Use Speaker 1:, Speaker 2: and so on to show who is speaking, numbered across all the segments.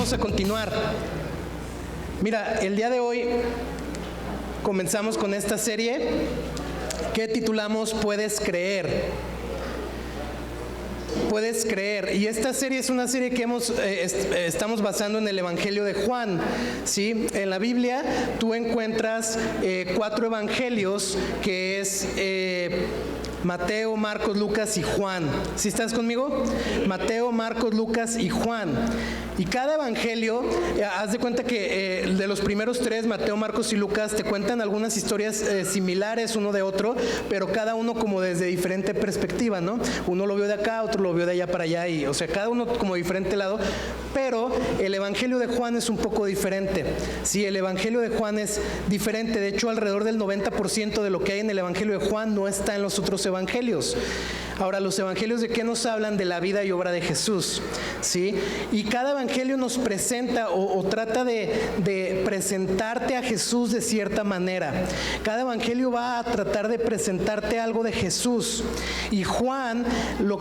Speaker 1: vamos a continuar. Mira, el día de hoy comenzamos con esta serie que titulamos Puedes Creer. Puedes creer. Y esta serie es una serie que estamos basando en el Evangelio de Juan, ¿sí? En la Biblia tú encuentras 4 evangelios, que es Mateo, Marcos, Lucas y Juan. ¿Sí estás conmigo? Mateo, Marcos, Lucas y Juan. Y cada evangelio, haz de cuenta que de los primeros 3, Mateo, Marcos y Lucas, te cuentan algunas historias similares uno de otro, pero cada uno como desde diferente perspectiva, ¿no? Uno lo vio de acá, otro lo vio de allá para allá, y, o sea, cada uno como diferente lado, pero el evangelio de Juan es un poco diferente. Sí, el evangelio de Juan es diferente. De hecho, alrededor del 90% de lo que hay en el evangelio de Juan no está en los otros evangelios. Ahora, los evangelios, ¿de qué nos hablan? De la vida y obra de Jesús, ¿sí? Y cada evangelio nos presenta o trata de presentarte a Jesús de cierta manera. Cada evangelio va a tratar de presentarte algo de Jesús. Y Juan, a lo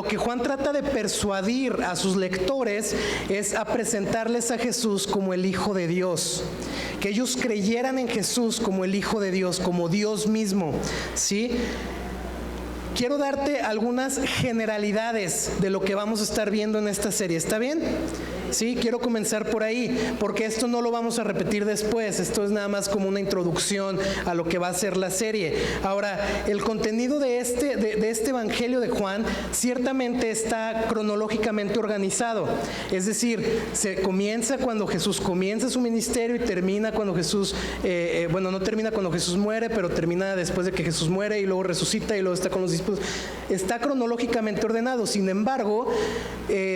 Speaker 1: que Juan trata de persuadir a sus lectores es a presentarles a Jesús como el Hijo de Dios, que ellos creyeran en Jesús como el Hijo de Dios, como Dios mismo, ¿sí? Quiero darte algunas generalidades de lo que vamos a estar viendo en esta serie. ¿Está bien? Sí, quiero comenzar por ahí, porque esto no lo vamos a repetir después. Esto es nada más como una introducción a lo que va a ser la serie. Ahora, el contenido de este evangelio de Juan ciertamente está cronológicamente organizado. Es decir, se comienza cuando Jesús comienza su ministerio y termina cuando Jesús, no termina cuando Jesús muere, pero termina después de que Jesús muere y luego resucita y luego está con los discípulos. Está cronológicamente ordenado. Sin embargo,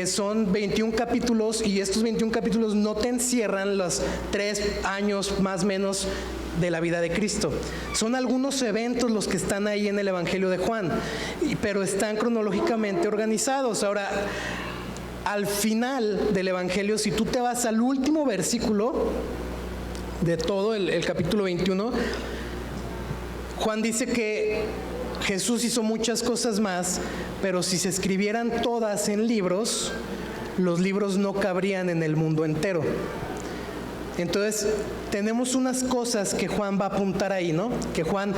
Speaker 1: son 21 capítulos, y estos 21 capítulos no te encierran los 3 años más o menos de la vida de Cristo. Son algunos eventos los que están ahí en el Evangelio de Juan, pero están cronológicamente organizados. Ahora, al final del Evangelio, si tú te vas al último versículo de todo el capítulo 21, Juan dice que Jesús hizo muchas cosas más, pero si se escribieran todas en libros, los libros no cabrían en el mundo entero. Entonces, tenemos unas cosas que Juan va a apuntar ahí, ¿no? Que Juan,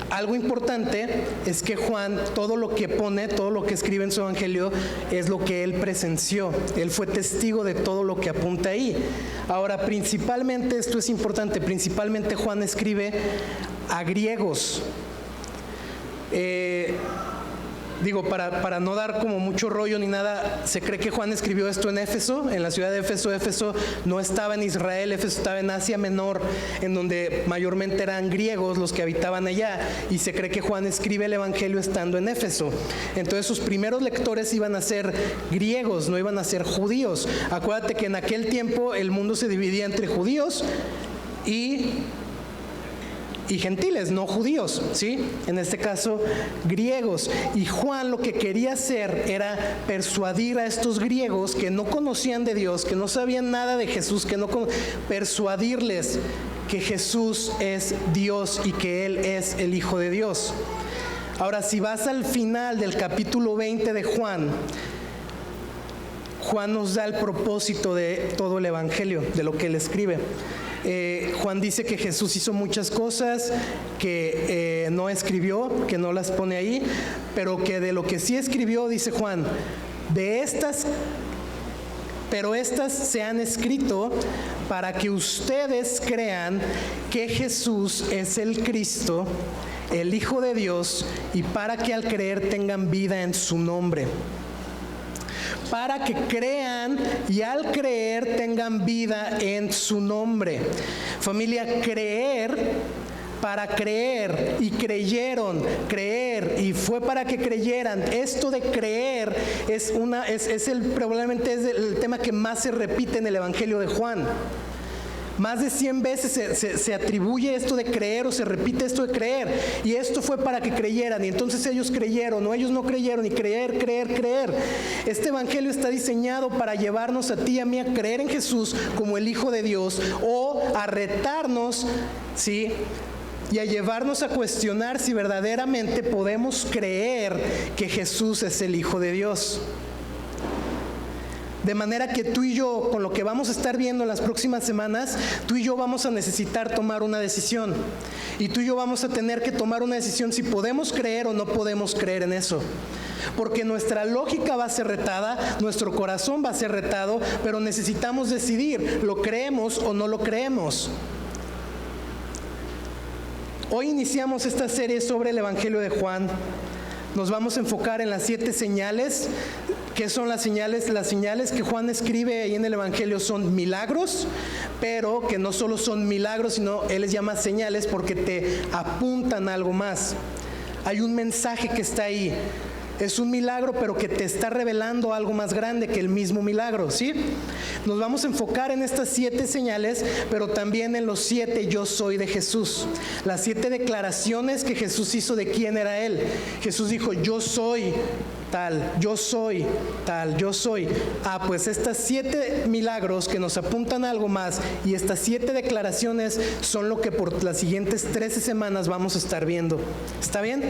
Speaker 1: algo importante es que Juan, todo lo que pone, todo lo que escribe en su evangelio, es lo que él presenció. Él fue testigo de todo lo que apunta ahí. Ahora, principalmente, esto es importante, principalmente Juan escribe a griegos. Para no dar como mucho rollo ni nada, se cree que Juan escribió esto en Éfeso, en la ciudad de Éfeso. Éfeso no estaba en Israel, Éfeso estaba en Asia Menor, en donde mayormente eran griegos los que habitaban allá, y se cree que Juan escribe el evangelio estando en Éfeso. Entonces sus primeros lectores iban a ser griegos, no iban a ser judíos. Acuérdate que en aquel tiempo el mundo se dividía entre judíos y gentiles, no judíos, ¿sí? En este caso, griegos. Y Juan lo que quería hacer era persuadir a estos griegos que no conocían de Dios, que no sabían nada de Jesús, persuadirles que Jesús es Dios y que Él es el Hijo de Dios. Ahora, si vas al final del capítulo 20 de Juan, Juan nos da el propósito de todo el evangelio, de lo que él escribe. Juan dice que Jesús hizo muchas cosas que no escribió, que no las pone ahí, pero que de lo que sí escribió, dice Juan, pero estas se han escrito para que ustedes crean que Jesús es el Cristo, el Hijo de Dios, y para que al creer tengan vida en su nombre. Para que crean y al creer tengan vida en su nombre. Familia, creer, para creer, y creyeron, creer, y fue para que creyeran. Esto de creer probablemente es el tema que más se repite en el Evangelio de Juan. Más de 100 veces se atribuye esto de creer, o se repite esto de creer. Y esto fue para que creyeran. Y entonces ellos creyeron, o ellos no creyeron. Y creer. Este evangelio está diseñado para llevarnos a ti y a mí a creer en Jesús como el Hijo de Dios, o a retarnos, ¿sí?, y a llevarnos a cuestionar si verdaderamente podemos creer que Jesús es el Hijo de Dios. De manera que tú y yo, con lo que vamos a estar viendo en las próximas semanas, tú y yo vamos a necesitar tomar una decisión. Y tú y yo vamos a tener que tomar una decisión si podemos creer o no podemos creer en eso. Porque nuestra lógica va a ser retada, nuestro corazón va a ser retado, pero necesitamos decidir, ¿lo creemos o no lo creemos? Hoy iniciamos esta serie sobre el Evangelio de Juan. Nos vamos a enfocar en las 7 señales. ¿Qué son las señales? Las señales que Juan escribe ahí en el Evangelio son milagros, pero que no solo son milagros, sino él les llama señales porque te apuntan a algo más. Hay un mensaje que está ahí. Es un milagro, pero que te está revelando algo más grande que el mismo milagro, ¿sí? Nos vamos a enfocar en estas 7 señales, pero también en los 7 yo soy de Jesús. Las 7 declaraciones que Jesús hizo de quién era Él. Jesús dijo, yo soy tal, yo soy tal, yo soy. Pues estas 7 milagros que nos apuntan a algo más y estas 7 declaraciones son lo que por las siguientes 13 semanas vamos a estar viendo. ¿Está bien?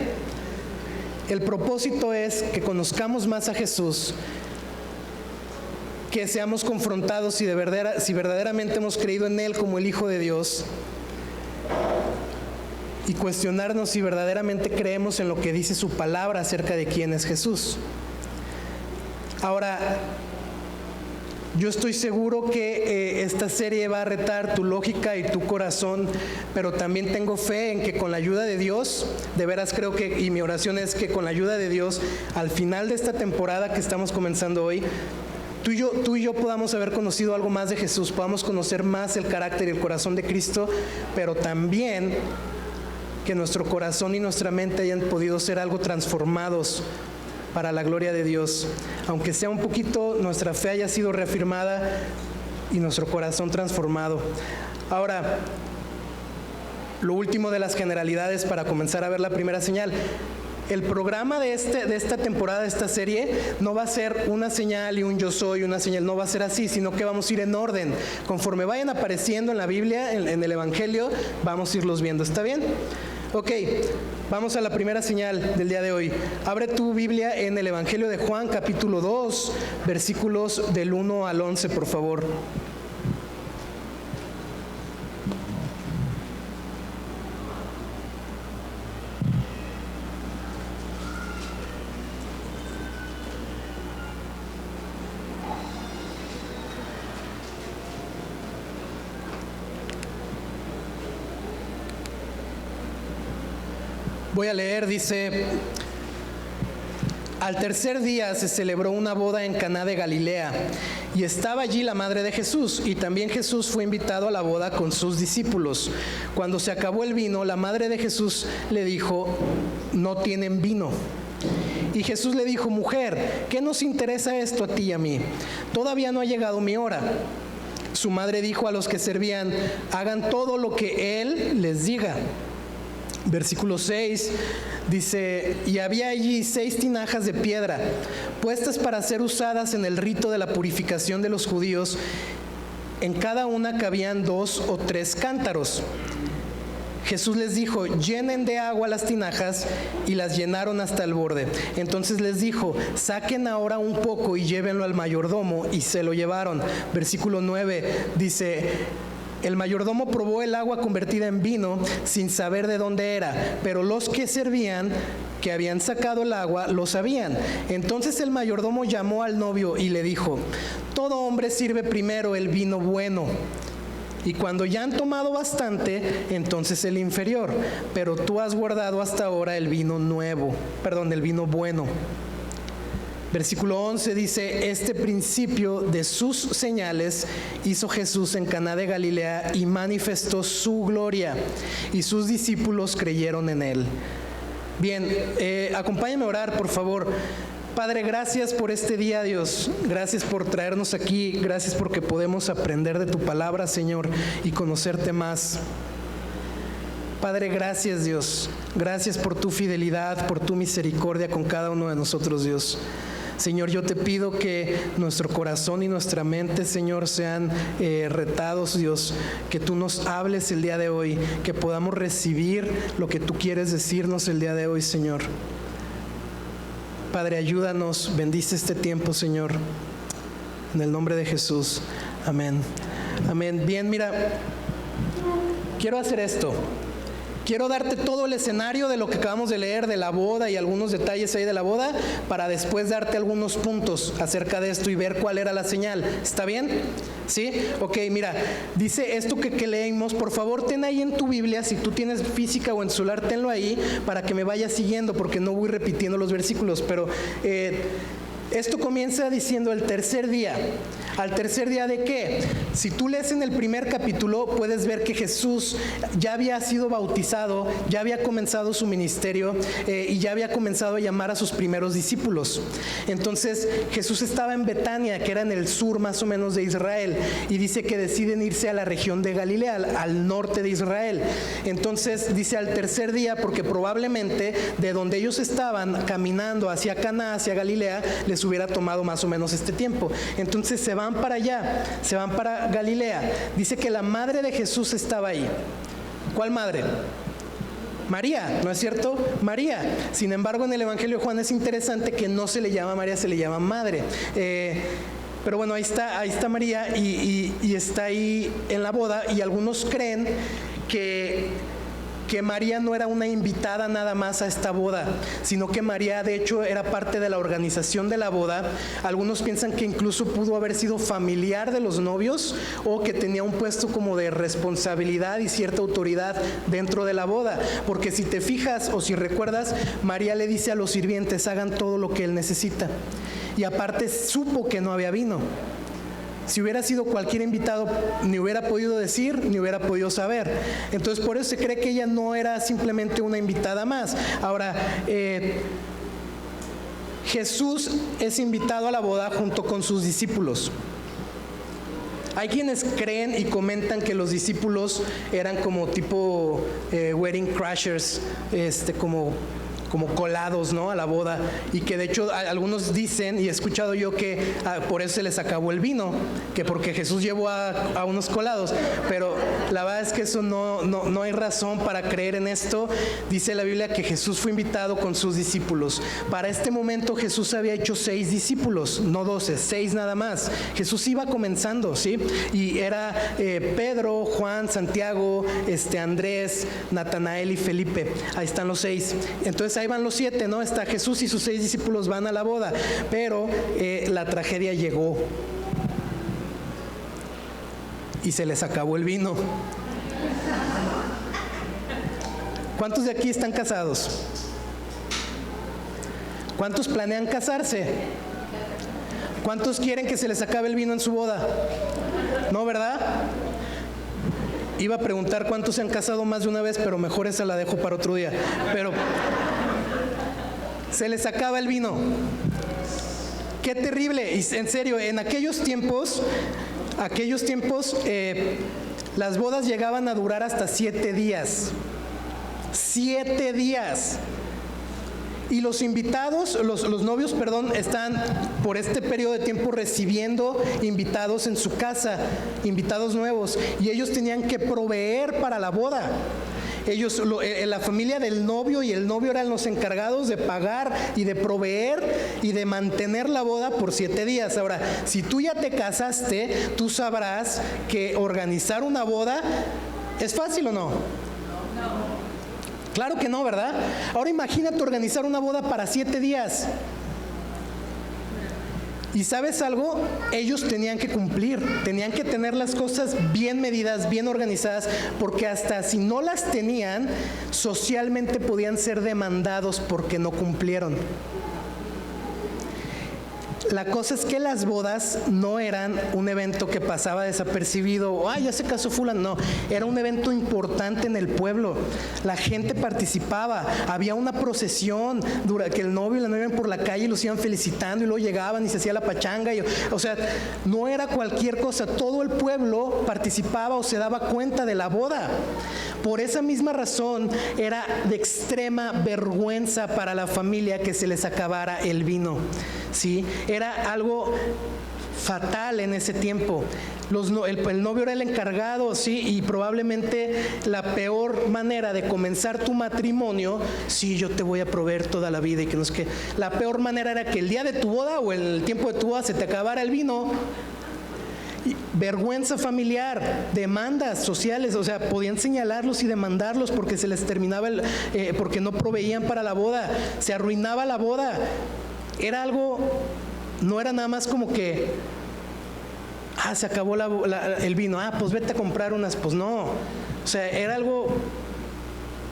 Speaker 1: El propósito es que conozcamos más a Jesús, que seamos confrontados si verdaderamente hemos creído en Él como el Hijo de Dios y cuestionarnos si verdaderamente creemos en lo que dice su palabra acerca de quién es Jesús. Ahora, yo estoy seguro que esta serie va a retar tu lógica y tu corazón, pero también tengo fe en que con la ayuda de Dios, de veras creo que, y mi oración es que con la ayuda de Dios, al final de esta temporada que estamos comenzando hoy, tú y yo podamos haber conocido algo más de Jesús, podamos conocer más el carácter y el corazón de Cristo, pero también que nuestro corazón y nuestra mente hayan podido ser algo transformados para la gloria de Dios, aunque sea un poquito, nuestra fe haya sido reafirmada y nuestro corazón transformado. Ahora, lo último de las generalidades para comenzar a ver la primera señal. El programa de esta temporada, de esta serie, no va a ser una señal y un yo soy, una señal, no va a ser así, sino que vamos a ir en orden. Conforme vayan apareciendo en la Biblia, en el Evangelio, vamos a irlos viendo. ¿Está bien? Ok, vamos a la primera señal del día de hoy. Abre tu Biblia en el Evangelio de Juan, capítulo 2, versículos del 1 al 11, por favor. Voy a leer, dice: al tercer día se celebró una boda en Caná de Galilea, y estaba allí la madre de Jesús, y también Jesús fue invitado a la boda con sus discípulos. Cuando se acabó el vino, la madre de Jesús le dijo: no tienen vino. Y Jesús le dijo: mujer, ¿qué nos interesa esto a ti y a mí? Todavía no ha llegado mi hora. Su madre dijo a los que servían: hagan todo lo que él les diga. Versículo 6 dice: y había allí 6 tinajas de piedra, puestas para ser usadas en el rito de la purificación de los judíos. En cada una cabían 2 o 3 cántaros. Jesús les dijo: llenen de agua las tinajas, y las llenaron hasta el borde. Entonces les dijo: saquen ahora un poco y llévenlo al mayordomo, y se lo llevaron. Versículo 9 dice: el mayordomo probó el agua convertida en vino sin saber de dónde era, pero los que servían, que habían sacado el agua, lo sabían. Entonces el mayordomo llamó al novio y le dijo: todo hombre sirve primero el vino bueno, y cuando ya han tomado bastante, entonces el inferior, pero tú has guardado hasta ahora el vino bueno. Versículo 11 dice: este principio de sus señales hizo Jesús en Caná de Galilea y manifestó su gloria, y sus discípulos creyeron en él. Bien, acompáñame a orar, por favor. Padre, gracias por este día, Dios. Gracias por traernos aquí. Gracias porque podemos aprender de tu palabra, Señor, y conocerte más. Padre, gracias, Dios. Gracias por tu fidelidad, por tu misericordia con cada uno de nosotros, Dios. Señor, yo te pido que nuestro corazón y nuestra mente, Señor, sean retados, Dios, que tú nos hables el día de hoy, que podamos recibir lo que tú quieres decirnos el día de hoy, Señor. Padre, ayúdanos, bendice este tiempo, Señor, en el nombre de Jesús. Amén. Amén. Bien, mira, quiero hacer esto. Quiero darte todo el escenario de lo que acabamos de leer de la boda y algunos detalles ahí de la boda, para después darte algunos puntos acerca de esto y ver cuál era la señal. ¿Está bien? ¿Sí? Ok, mira, dice esto que leímos. Por favor, ten ahí en tu Biblia, si tú tienes física o en celular, tenlo ahí para que me vayas siguiendo, porque no voy repitiendo los versículos, pero esto comienza diciendo el tercer día. ¿Al tercer día de qué? Si tú lees en el primer capítulo, puedes ver que Jesús ya había sido bautizado, ya había comenzado su ministerio y ya había comenzado a llamar a sus primeros discípulos. Entonces Jesús estaba en Betania, que era en el sur más o menos de Israel, y dice que deciden irse a la región de Galilea, al norte de Israel. Entonces dice al tercer día, porque probablemente de donde ellos estaban caminando hacia Caná, hacia Galilea, les hubiera tomado más o menos este tiempo. Entonces se van para allá, se van para Galilea. Dice que la madre de Jesús estaba ahí. ¿Cuál madre? María, ¿no es cierto? María. Sin embargo, en el Evangelio de Juan es interesante que no se le llama María, se le llama madre. Pero bueno, ahí está María y está ahí en la boda, y algunos creen que María no era una invitada nada más a esta boda, sino que María de hecho era parte de la organización de la boda. Algunos piensan que incluso pudo haber sido familiar de los novios, o que tenía un puesto como de responsabilidad y cierta autoridad dentro de la boda, porque si te fijas o si recuerdas, María le dice a los sirvientes: hagan todo lo que él necesita, y aparte supo que no había vino. Si hubiera sido cualquier invitado, ni hubiera podido decir, ni hubiera podido saber. Entonces, por eso se cree que ella no era simplemente una invitada más. Ahora, Jesús es invitado a la boda junto con sus discípulos. Hay quienes creen y comentan que los discípulos eran como tipo wedding crashers, como colados, ¿no?, a la boda, y que de hecho algunos dicen, y he escuchado yo, que por eso se les acabó el vino, que porque Jesús llevó a unos colados. Pero la verdad es que eso no hay razón para creer en esto. Dice la Biblia que Jesús fue invitado con sus discípulos. Para este momento Jesús había hecho 6 discípulos, no 12, 6 nada más. Jesús iba comenzando, ¿sí? Y era Pedro, Juan, Santiago, Andrés, Natanael y Felipe. Ahí están los 6. Entonces ahí van los 7, ¿no? Está Jesús y sus 6 discípulos van a la boda, pero la tragedia llegó y se les acabó el vino. ¿Cuántos de aquí están casados? ¿Cuántos planean casarse? ¿Cuántos quieren que se les acabe el vino en su boda? ¿No, verdad? Iba a preguntar cuántos se han casado más de una vez, pero mejor esa la dejo para otro día. Pero se les acaba el vino. Qué terrible. Y en serio, en aquellos tiempos, las bodas llegaban a durar hasta 7 días. 7 días. Y los invitados, los novios, están por este periodo de tiempo recibiendo invitados en su casa, invitados nuevos, y ellos tenían que proveer para la boda. Ellos, la familia del novio y el novio eran los encargados de pagar y de proveer y de mantener la boda por 7 días. Ahora, si tú ya te casaste, tú sabrás que organizar una boda es fácil, ¿o no? No. Claro que no, ¿verdad? Ahora imagínate organizar una boda para 7 días. ¿Y sabes algo? Ellos tenían que cumplir, tenían que tener las cosas bien medidas, bien organizadas, porque hasta si no las tenían, socialmente podían ser demandados porque no cumplieron. La cosa es que las bodas no eran un evento que pasaba desapercibido. ¡Ay, ya se casó fulano! No, era un evento importante en el pueblo. La gente participaba. Había una procesión que el novio y la novia iban por la calle y los iban felicitando, y luego llegaban y se hacía la pachanga. O sea, no era cualquier cosa. Todo el pueblo participaba o se daba cuenta de la boda. Por esa misma razón era de extrema vergüenza para la familia que se les acabara el vino, ¿sí? Era algo fatal en ese tiempo. El novio era el encargado, sí, y probablemente la peor manera de comenzar tu matrimonio, sí, yo te voy a proveer toda la vida y que no es que. La peor manera era que el día de tu boda o el tiempo de tu boda se te acabara el vino. Vergüenza familiar, demandas sociales, o sea, podían señalarlos y demandarlos porque se les terminaba porque no proveían para la boda, se arruinaba la boda. Era algo, no era nada más como que se acabó el vino, pues vete a comprar unas, pues no, o sea, era algo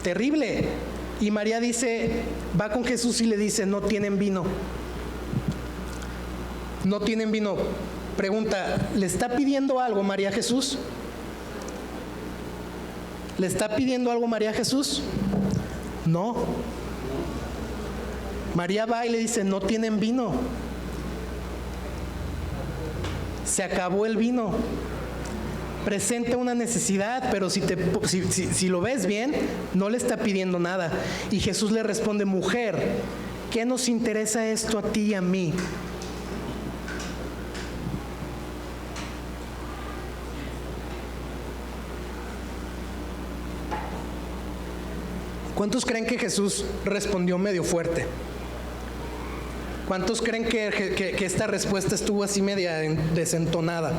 Speaker 1: terrible. Y María va con Jesús y le dice, no tienen vino. No tienen vino. Pregunta, ¿le está pidiendo algo María a Jesús? ¿Le está pidiendo algo María a Jesús? No. María va y le dice, no tienen vino. Se acabó el vino. Presenta una necesidad, pero si lo ves bien, no le está pidiendo nada. Y Jesús le responde, mujer, ¿qué nos interesa esto a ti y a mí? ¿Cuántos creen que Jesús respondió medio fuerte? ¿Cuántos creen que esta respuesta estuvo así media desentonada?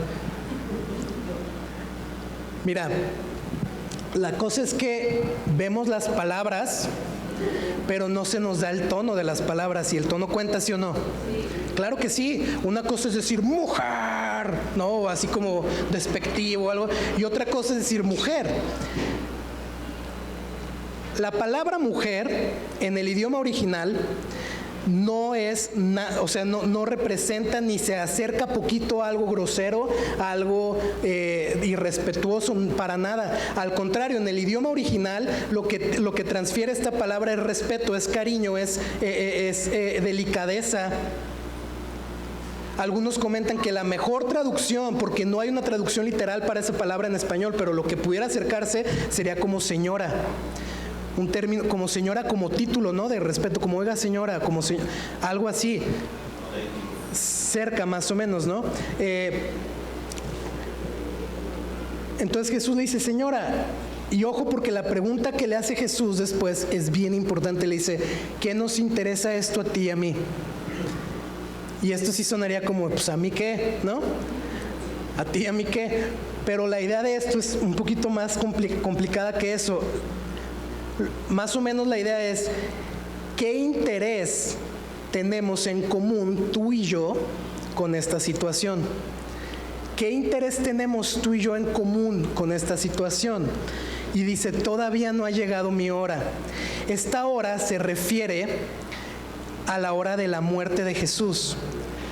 Speaker 1: Mira, la cosa es que vemos las palabras, pero no se nos da el tono de las palabras. ¿Y el tono cuenta, sí o no? Sí. Claro que sí. Una cosa es decir mujer, ¿no? Así como despectivo o algo. Y otra cosa es decir mujer. La palabra mujer en el idioma original no es, no representa ni se acerca poquito a algo grosero, a algo irrespetuoso, para nada. Al contrario, en el idioma original lo que transfiere esta palabra es respeto, es cariño, es delicadeza. Algunos comentan que la mejor traducción, porque no hay una traducción literal para esa palabra en español, pero lo que pudiera acercarse sería como señora. Un término como señora, como título, ¿no? De respeto, como oiga señora, como algo así, cerca más o menos, ¿no? Entonces Jesús le dice, señora, y ojo porque la pregunta que le hace Jesús después es bien importante, le dice, ¿qué nos interesa esto a ti y a mí? Y esto sí sonaría como, pues a mí qué, ¿no? A ti y a mí qué, pero la idea de esto es un poquito más complicada que eso. Más o menos la idea es, ¿qué interés tenemos en común tú y yo con esta situación? ¿Qué interés tenemos tú y yo en común con esta situación? Y dice, todavía no ha llegado mi hora. Esta hora se refiere a la hora de la muerte de Jesús,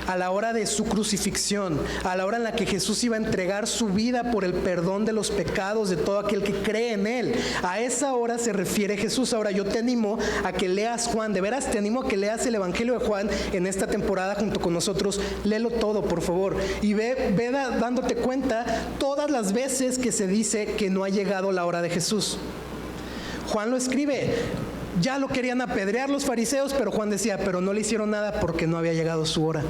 Speaker 1: a la hora de su crucifixión, a la hora en la que Jesús iba a entregar su vida por el perdón de los pecados de todo aquel que cree en Él. A esa hora se refiere Jesús. Ahora yo te animo a que leas Juan, de veras te animo a que leas el Evangelio de Juan en esta temporada junto con nosotros. Léelo todo, por favor, y ve dándote cuenta todas las veces que se dice que no ha llegado la hora de Jesús. Juan lo escribe. Ya lo querían apedrear los fariseos, pero Juan decía, pero no le hicieron nada porque no había llegado su hora.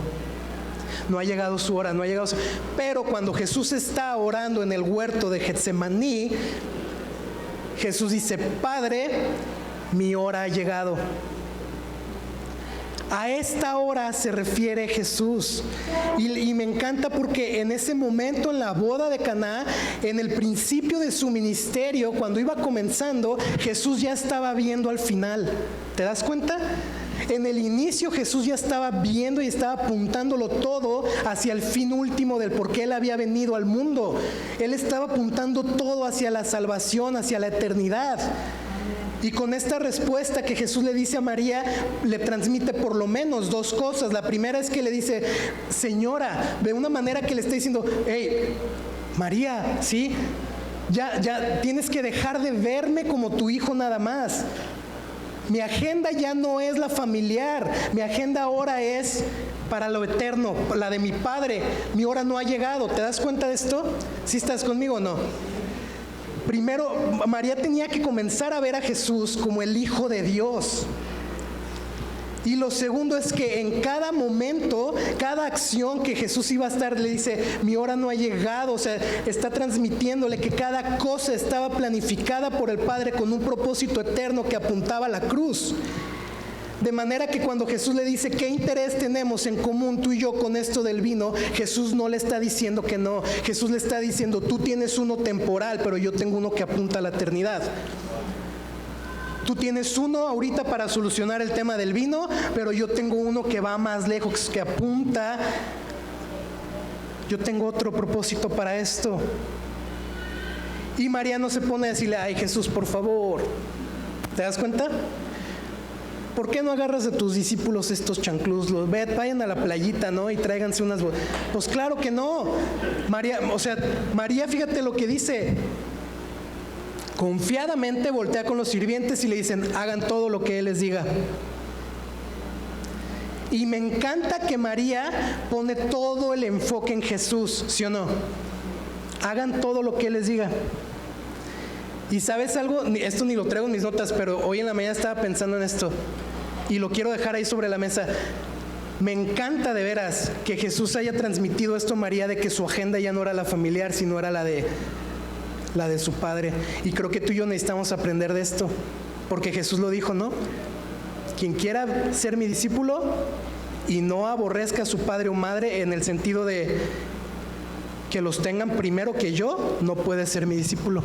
Speaker 1: No ha llegado su hora, no ha llegado su... Pero cuando Jesús está orando en el huerto de Getsemaní, Jesús dice, Padre, mi hora ha llegado. A esta hora se refiere Jesús. Y me encanta porque en ese momento, en la boda de Caná, en el principio de su ministerio, cuando iba comenzando, Jesús ya estaba viendo al final. ¿Te das cuenta? En el inicio Jesús ya estaba viendo y estaba apuntándolo todo hacia el fin último del por qué Él había venido al mundo. Él estaba apuntando todo hacia la salvación, hacia la eternidad. Y con esta respuesta que Jesús le dice a María, le transmite por lo menos dos cosas. La primera es que le dice, señora, de una manera que le está diciendo, hey, María, ¿sí? Ya tienes que dejar de verme como tu hijo nada más. Mi agenda ya no es la familiar, mi agenda ahora es para lo eterno, la de mi Padre. Mi hora no ha llegado. ¿Te das cuenta de esto? ¿Sí estás conmigo o no? Primero, María tenía que comenzar a ver a Jesús como el Hijo de Dios. Y lo segundo es que en cada momento, cada acción que Jesús iba a estar, le dice, mi hora no ha llegado. O sea, está transmitiéndole que cada cosa estaba planificada por el Padre con un propósito eterno que apuntaba a la cruz. De manera que cuando Jesús le dice, ¿qué interés tenemos en común tú y yo con esto del vino? Jesús no le está diciendo que no. Jesús le está diciendo, tú tienes uno temporal, pero yo tengo uno que apunta a la eternidad. Tú tienes uno ahorita para solucionar el tema del vino, pero yo tengo uno que va más lejos, que apunta. Yo tengo otro propósito para esto. Y María no se pone a decirle, ay Jesús, por favor. ¿Te das cuenta? ¿Por qué no agarras a tus discípulos estos chancluzos? Vayan a la playita, ¿no? Y tráiganse unas... Pues claro que no. María, fíjate lo que dice. Confiadamente voltea con los sirvientes y le dicen, hagan todo lo que Él les diga. Y me encanta que María pone todo el enfoque en Jesús, ¿sí o no? Hagan todo lo que Él les diga. Y ¿sabes algo? Esto ni lo traigo en mis notas, pero hoy en la mañana estaba pensando en esto. Y lo quiero dejar ahí sobre la mesa. Me encanta de veras que Jesús haya transmitido esto a María, de que su agenda ya no era la familiar, sino era la de su Padre. Y creo que tú y yo necesitamos aprender de esto, porque Jesús lo dijo, ¿no? Quien quiera ser mi discípulo y no aborrezca a su padre o madre, en el sentido de que los tengan primero que yo, no puede ser mi discípulo.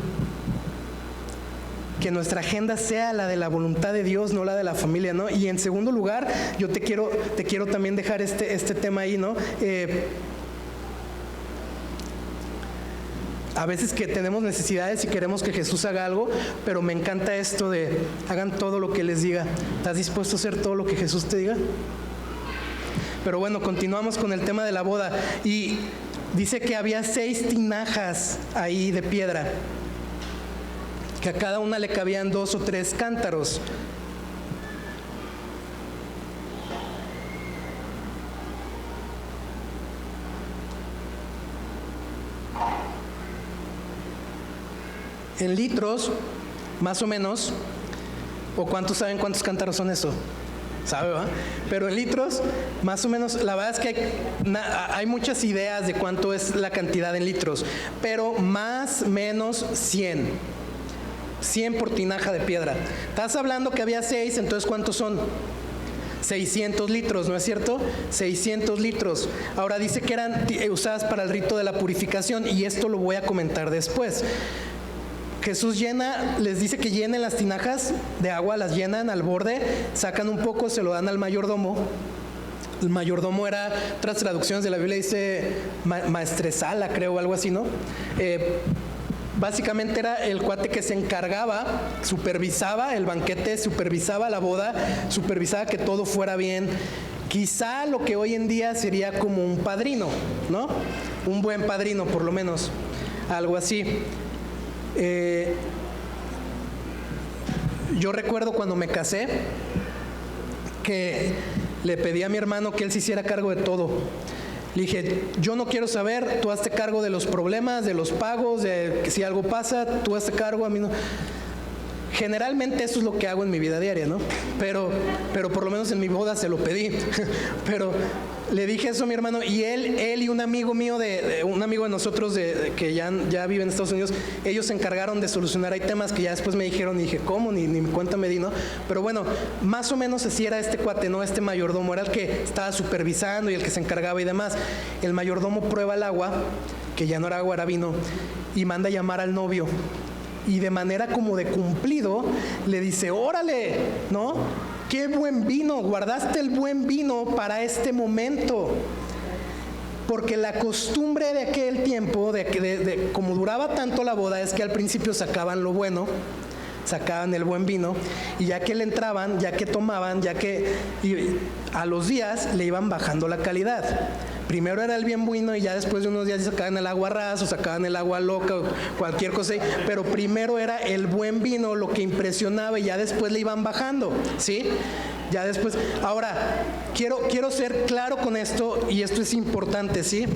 Speaker 1: Que nuestra agenda sea la de la voluntad de Dios, no la de la familia, ¿no? Y en segundo lugar, yo te quiero también dejar este tema ahí, ¿no? A veces que tenemos necesidades y queremos que Jesús haga algo, pero me encanta esto de hagan todo lo que les diga. ¿Estás dispuesto a hacer todo lo que Jesús te diga? Pero bueno, continuamos con el tema de la boda. Y dice que había 6 tinajas ahí de piedra, que a cada una le cabían 2 o 3 cántaros. En litros, más o menos, o ¿cuántos saben cuántos cántaros son eso? ¿Sabe, va? Pero en litros, más o menos, la verdad es que hay muchas ideas de cuánto es la cantidad en litros, pero más o menos 100 por tinaja de piedra. Estás hablando que había 6, entonces ¿cuántos son? 600 litros, ¿no es cierto? 600 litros. Ahora dice que eran usadas para el rito de la purificación, y esto lo voy a comentar después. Jesús les dice que llenen las tinajas de agua, las llenan al borde, sacan un poco, se lo dan al mayordomo. El mayordomo era, otras traducciones de la Biblia dice maestresala, creo, o algo así, ¿no? Básicamente era el cuate que se encargaba, supervisaba el banquete, supervisaba la boda, supervisaba que todo fuera bien. Quizá lo que hoy en día sería como un padrino, ¿no? Un buen padrino, por lo menos, algo así. Yo recuerdo cuando me casé que le pedí a mi hermano que él se hiciera cargo de todo. Le dije, yo no quiero saber, tú hazte cargo de los problemas, de los pagos, de que si algo pasa, tú hazte cargo, a mí no. Generalmente eso es lo que hago en mi vida diaria, ¿no? Pero por lo menos en mi boda se lo pedí. Pero le dije eso a mi hermano, y él y un amigo mío, un amigo de nosotros que ya vive en Estados Unidos, ellos se encargaron de solucionar. Hay temas que ya después me dijeron y dije, ¿cómo? Ni cuenta me di, ¿no? Pero bueno, más o menos así era este cuate, ¿no? Este mayordomo era el que estaba supervisando y el que se encargaba y demás. El mayordomo prueba el agua, que ya no era agua, era vino, y manda a llamar al novio. Y de manera como de cumplido le dice, órale, ¿no? Qué buen vino, guardaste el buen vino para este momento. Porque la costumbre de aquel tiempo, de como duraba tanto la boda, es que al principio sacaban lo bueno, sacaban el buen vino, y ya que le entraban, ya que tomaban, y a los días le iban bajando la calidad. Primero era el bien bueno y ya después de unos días sacaban el agua ras o sacaban el agua loca o cualquier cosa, pero primero era el buen vino lo que impresionaba y ya después le iban bajando, ¿sí? Ya después. Ahora, quiero ser claro con esto, y esto es importante, ¿sí?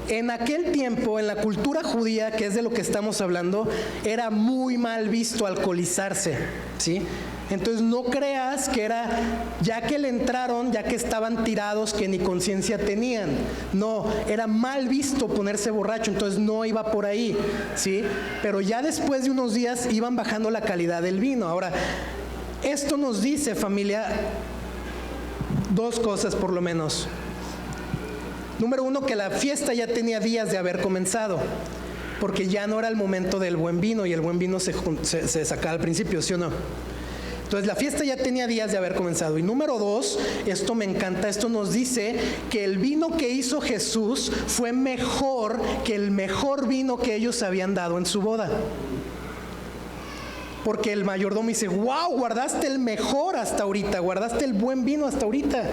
Speaker 1: En aquel tiempo, en la cultura judía, que es de lo que estamos hablando, era muy mal visto alcoholizarse, ¿sí? Entonces no creas que era, ya que le entraron, ya que estaban tirados, que ni conciencia tenían. No, era mal visto ponerse borracho, entonces no iba por ahí, ¿sí? Pero ya después de unos días iban bajando la calidad del vino. Ahora, esto nos dice, familia, dos cosas por lo menos. Número uno, que la fiesta ya tenía días de haber comenzado, porque ya no era el momento del buen vino, y el buen vino se sacaba al principio, ¿sí o no? Entonces la fiesta ya tenía días de haber comenzado. Y número dos, esto me encanta, esto nos dice que el vino que hizo Jesús fue mejor que el mejor vino que ellos habían dado en su boda. Porque el mayordomo dice, wow, guardaste el mejor hasta ahorita, guardaste el buen vino hasta ahorita.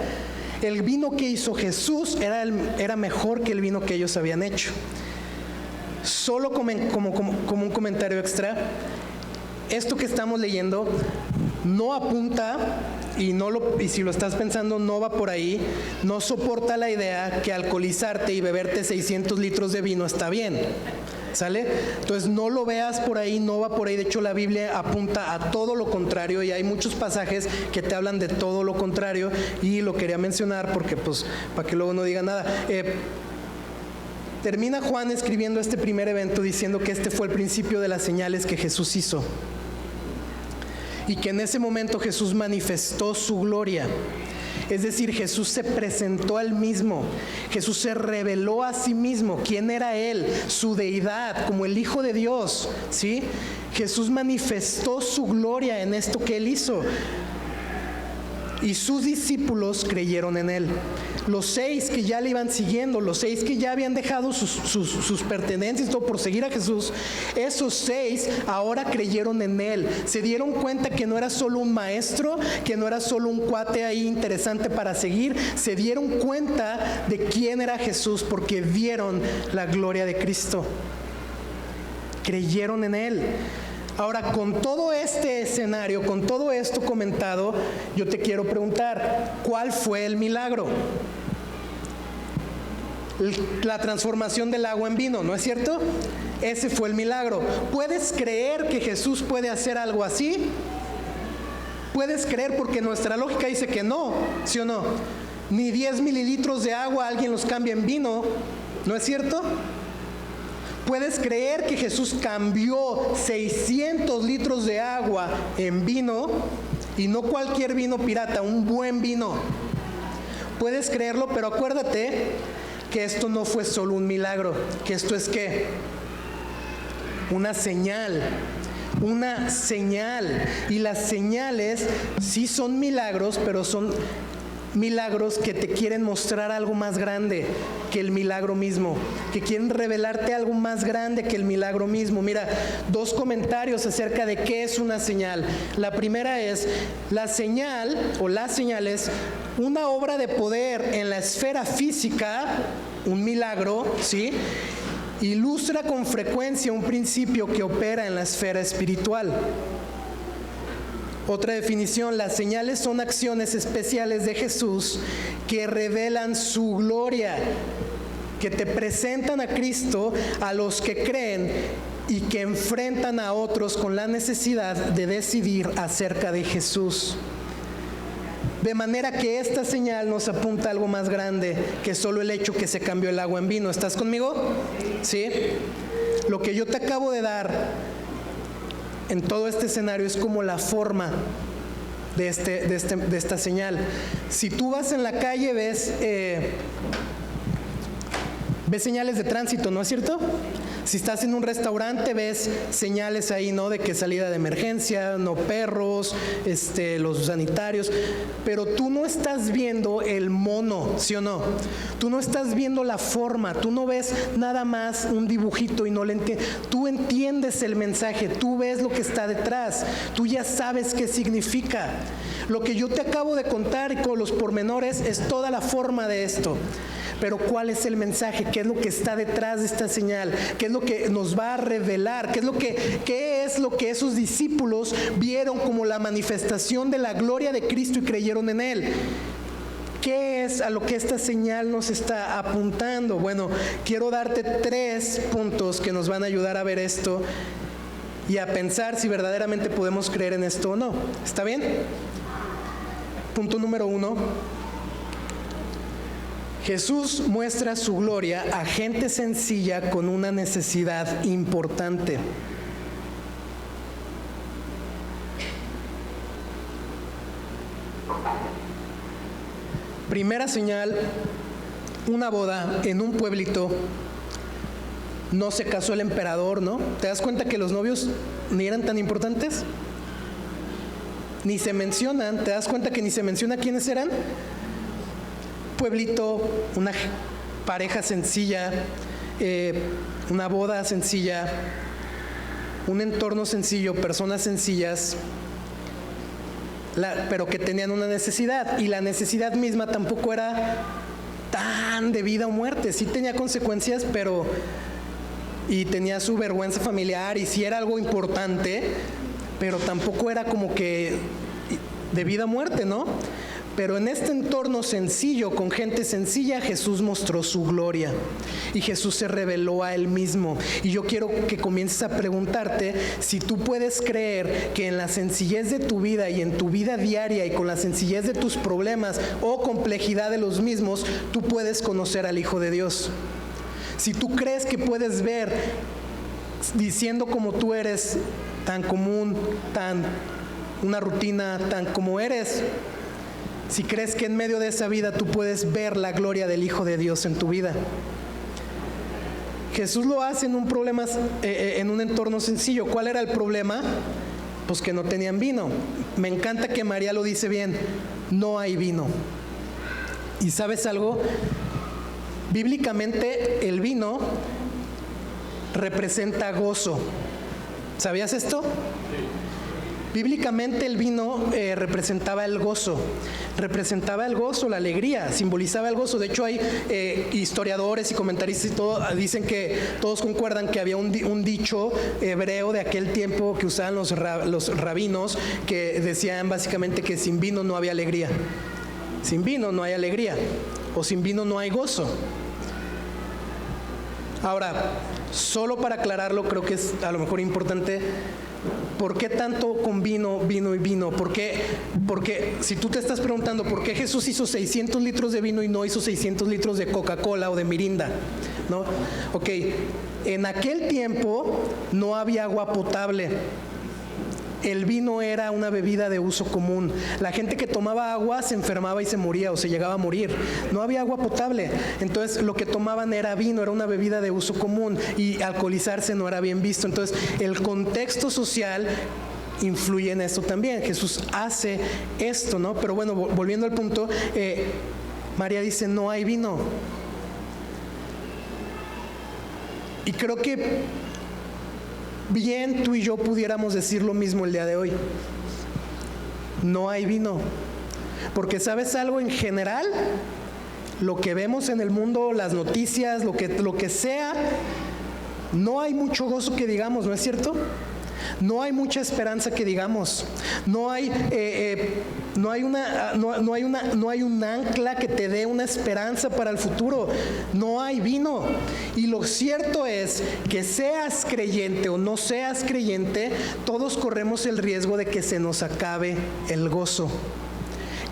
Speaker 1: El vino que hizo Jesús era mejor que el vino que ellos habían hecho. Solo como un comentario extra, esto que estamos leyendo no apunta, y si lo estás pensando no va por ahí, no soporta la idea que alcoholizarte y beberte 600 litros de vino está bien, ¿sale? Entonces no lo veas por ahí, no va por ahí. De hecho la Biblia apunta a todo lo contrario, y hay muchos pasajes que te hablan de todo lo contrario, y lo quería mencionar porque pues para que luego no diga nada. Termina Juan escribiendo este primer evento diciendo que este fue el principio de las señales que Jesús hizo, y que en ese momento Jesús manifestó su gloria. Es decir, Jesús se presentó a él mismo, Jesús se reveló a sí mismo, quién era él, su deidad, como el Hijo de Dios, ¿sí? Jesús manifestó su gloria en esto que él hizo, y sus discípulos creyeron en él. Los 6 que ya le iban siguiendo, los 6 que ya habían dejado sus pertenencias, todo por seguir a Jesús, esos 6 ahora creyeron en él. Se dieron cuenta que no era solo un maestro, que no era solo un cuate ahí interesante para seguir. Se dieron cuenta de quién era Jesús porque vieron la gloria de Cristo. Creyeron en él. Ahora, con todo este escenario, con todo esto comentado, yo te quiero preguntar, ¿cuál fue el milagro? La transformación del agua en vino, ¿no es cierto? Ese fue el milagro. ¿Puedes creer que Jesús puede hacer algo así? ¿Puedes creer? Porque nuestra lógica dice que no, ¿sí o no? Ni 10 mililitros de agua alguien los cambia en vino, ¿no es cierto? ¿Puedes creer que Jesús cambió 600 litros de agua en vino? Y no cualquier vino pirata, un buen vino. Puedes creerlo, pero acuérdate que esto no fue solo un milagro, que esto es ¿qué? Una señal. Una señal. Y las señales sí son milagros, pero son milagros que te quieren mostrar algo más grande que el milagro mismo, que quieren revelarte algo más grande que el milagro mismo. Mira, 2 comentarios acerca de qué es una señal. La primera es, la señal o las señales, una obra de poder en la esfera física, un milagro, ¿sí? Ilustra con frecuencia un principio que opera en la esfera espiritual. Otra definición, las señales son acciones especiales de Jesús que revelan su gloria, que te presentan a Cristo a los que creen y que enfrentan a otros con la necesidad de decidir acerca de Jesús. De manera que esta señal nos apunta a algo más grande que solo el hecho que se cambió el agua en vino. ¿Estás conmigo? ¿Sí? Lo que yo te acabo de dar en todo este escenario es como la forma de esta señal. Si tú vas en la calle, ves señales de tránsito, ¿no es cierto? Si estás en un restaurante, ves señales ahí, ¿no? De que salida de emergencia, no perros, los sanitarios. Pero tú no estás viendo el mono, ¿sí o no? Tú no estás viendo la forma, tú no ves nada más un dibujito y no le entiendes. Tú entiendes el mensaje, tú ves lo que está detrás, tú ya sabes qué significa. Lo que yo te acabo de contar y con los pormenores es toda la forma de esto. Pero ¿cuál es el mensaje? ¿Qué es lo que está detrás de esta señal? ¿Qué es lo que nos va a revelar? ¿Qué es lo que esos discípulos vieron como la manifestación de la gloria de Cristo y creyeron en él? ¿qué es a lo que esta señal nos está apuntando? Bueno, quiero darte 3 puntos que nos van a ayudar a ver esto y a pensar si verdaderamente podemos creer en esto o no. ¿Está bien? Punto número 1. Jesús muestra su gloria a gente sencilla con una necesidad importante. Primera señal, una boda en un pueblito. No se casó el emperador, ¿no? ¿Te das cuenta que los novios ni eran tan importantes? Ni se mencionan. ¿Te das cuenta que ni se menciona quiénes eran? Pueblito, una pareja sencilla, una boda sencilla, un entorno sencillo, personas sencillas, pero que tenían una necesidad, y la necesidad misma tampoco era tan de vida o muerte. Sí tenía consecuencias, y tenía su vergüenza familiar, y sí era algo importante, pero tampoco era como que de vida o muerte, ¿no? Pero en este entorno sencillo, con gente sencilla, Jesús mostró su gloria y Jesús se reveló a Él mismo. Y yo quiero que comiences a preguntarte si tú puedes creer que en la sencillez de tu vida y en tu vida diaria y con la sencillez de tus problemas o complejidad de los mismos, tú puedes conocer al Hijo de Dios. Si tú crees que puedes ver, diciendo como tú eres, tan común, tan una rutina, tan como eres, si crees que en medio de esa vida tú puedes ver la gloria del Hijo de Dios en tu vida. Jesús lo hace en un entorno sencillo. ¿Cuál era el problema? Pues que no tenían vino. Me encanta que María lo dice bien: no hay vino. ¿Y sabes algo? Bíblicamente el vino representa gozo. ¿Sabías esto? Bíblicamente el vino representaba el gozo, la alegría, simbolizaba el gozo. De hecho hay historiadores y comentaristas y todo, dicen que todos concuerdan que había un dicho hebreo de aquel tiempo que usaban los rabinos, que decían básicamente que sin vino no había alegría. Sin vino no hay alegría, o sin vino no hay gozo. Ahora, solo para aclararlo, creo que es a lo mejor importante. ¿Por qué tanto con vino y vino? Porque si tú te estás preguntando por qué Jesús hizo 600 litros de vino y no hizo 600 litros de Coca-Cola o de Mirinda, ¿no? Ok, en aquel tiempo no había agua potable. El vino era una bebida de uso común. La gente que tomaba agua se enfermaba y se moría o se llegaba a morir. No había agua potable. Entonces lo que tomaban era vino, era una bebida de uso común, y alcoholizarse no era bien visto. Entonces el contexto social influye en esto también. Jesús hace esto, ¿no? Pero bueno, volviendo al punto, María dice: no hay vino. Y creo que bien tú y yo pudiéramos decir lo mismo el día de hoy. No hay vino. Porque ¿sabes algo? En general, lo que vemos en el mundo, las noticias, lo que sea, no hay mucho gozo que digamos, ¿no es cierto? No hay mucha esperanza que digamos. No hay un ancla que te dé una esperanza para el futuro. No hay vino. Y lo cierto es que seas creyente o no seas creyente, todos corremos el riesgo de que se nos acabe el gozo,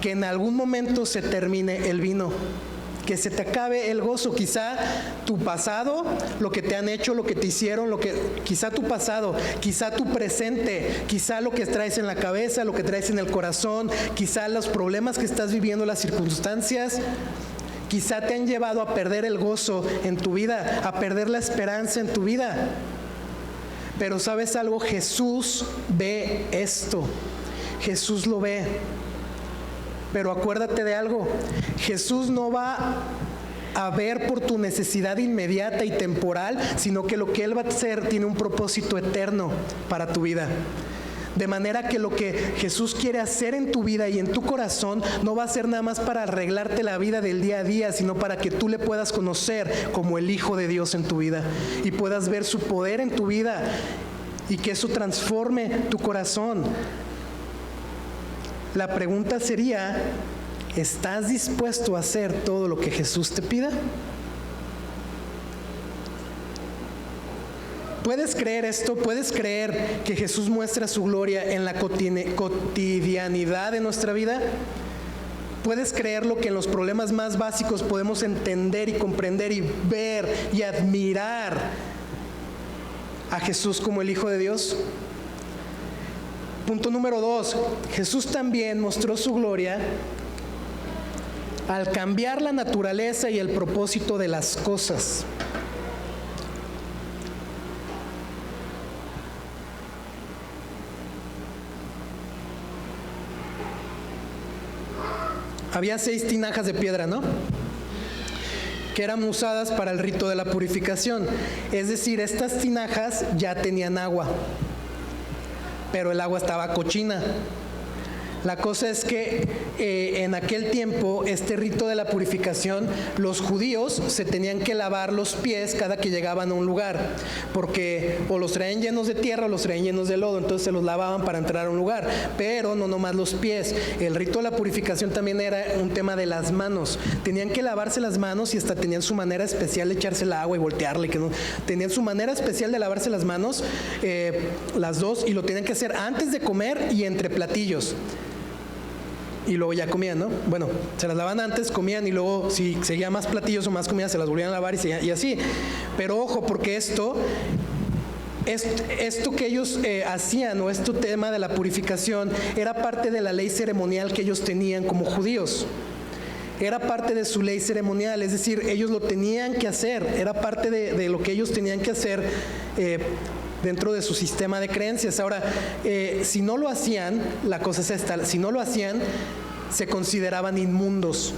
Speaker 1: que en algún momento se termine el vino, que se te acabe el gozo. Quizá tu pasado, lo que te han hecho, lo que te hicieron, quizá tu pasado, quizá tu presente, quizá lo que traes en la cabeza, lo que traes en el corazón, quizá los problemas que estás viviendo, las circunstancias, quizá te han llevado a perder el gozo en tu vida, a perder la esperanza en tu vida. Pero ¿sabes algo? Jesús ve esto. Jesús lo ve. Pero acuérdate de algo: Jesús no va a ver por tu necesidad inmediata y temporal, sino que lo que Él va a hacer tiene un propósito eterno para tu vida. De manera que lo que Jesús quiere hacer en tu vida y en tu corazón no va a ser nada más para arreglarte la vida del día a día, sino para que tú le puedas conocer como el Hijo de Dios en tu vida y puedas ver su poder en tu vida y que eso transforme tu corazón. La pregunta sería, ¿Estás dispuesto a hacer todo lo que Jesús te pida? ¿Puedes creer esto? ¿Puedes creer que Jesús muestra su gloria en la cotidianidad de nuestra vida? ¿Puedes creerlo que en los problemas más básicos podemos entender y comprender y ver y admirar a Jesús como el Hijo de Dios? Punto número 2, Jesús también mostró su gloria al cambiar la naturaleza y el propósito de las cosas. Había 6 tinajas de piedra, ¿no? Que eran usadas para el rito de la purificación. Es decir, estas tinajas ya tenían agua, pero el agua estaba cochina. La cosa es que en aquel tiempo, este rito de la purificación, los judíos se tenían que lavar los pies cada que llegaban a un lugar, porque o los traían llenos de tierra o los traían llenos de lodo, entonces se los lavaban para entrar a un lugar, pero no nomás los pies. El rito de la purificación también era un tema de las manos. Tenían que lavarse las manos y hasta tenían su manera especial de echarse el agua y voltearle, que no, tenían su manera especial de lavarse las manos, las dos, y lo tenían que hacer antes de comer y entre platillos. Y luego ya comían, ¿no? Bueno, se las lavaban antes, comían y luego si seguía más platillos o más comida se las volvían a lavar y así. Pero ojo, porque esto que ellos hacían, o este tema de la purificación, era parte de la ley ceremonial que ellos tenían como judíos. Era parte de su ley ceremonial, es decir, ellos lo tenían que hacer, era parte de lo que ellos tenían que hacer dentro de su sistema de creencias. Ahora, si no lo hacían, la cosa es esta, si no lo hacían, se consideraban inmundos.